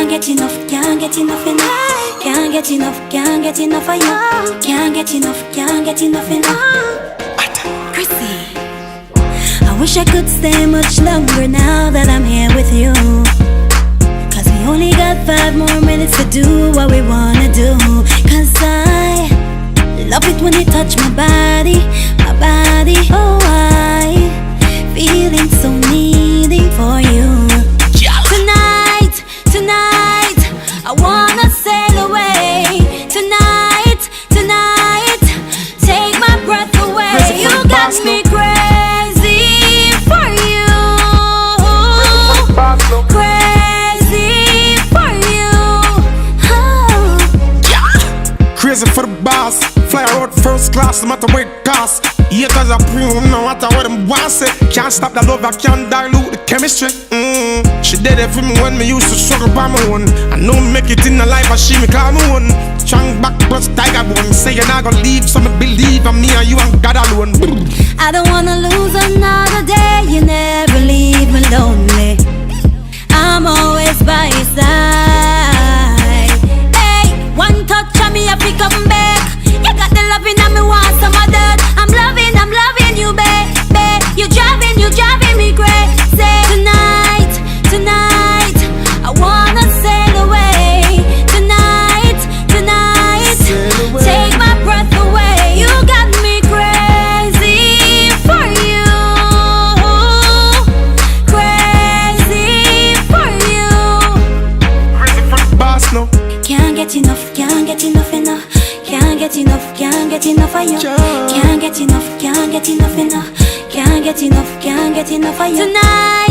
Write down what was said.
Can't get enough, can't get enough enough. Can't get enough, can't get enough of you. Can't get enough, can't get enough enough. Chrissy, I wish I could stay much longer now that I'm here with you. Cause we only got 5 more minutes to do what we wanna do. Cause I love it when you touch my body, my body. Oh, I feeling so needy for you. Tonight, tonight, I wanna sail away. Tonight, tonight, take my breath away. You got me crazy for you. Crazy for you. Oh. Crazy for the boss. Fly out first class, no matter what it costs. Haters are premium, no matter what them want say. Can't stop the love, I can't dilute the chemistry. She did it for me when me used to struggle by my own. I know me make it in the life, I she me call me one. Strong back plus tiger bone. Say you're not gonna leave, so me believe I'm me and you and God alone. I don't wanna lose another day. You never leave me lonely. I'm always by your side. Hey, one touch on me, I pick up back. You got the loving and me want some of that. I'm loving you, babe. You driving me crazy. Tonight, tonight, I wanna sail away. Tonight, tonight, take my breath away. You got me crazy for you. Crazy for you. Crazy for the boss, no. Can't get enough, can't get enough enough. Can't get enough, can't get enough of you. Can't get enough, can't get enough enough. Can't get enough, can't get enough of you. Tonight.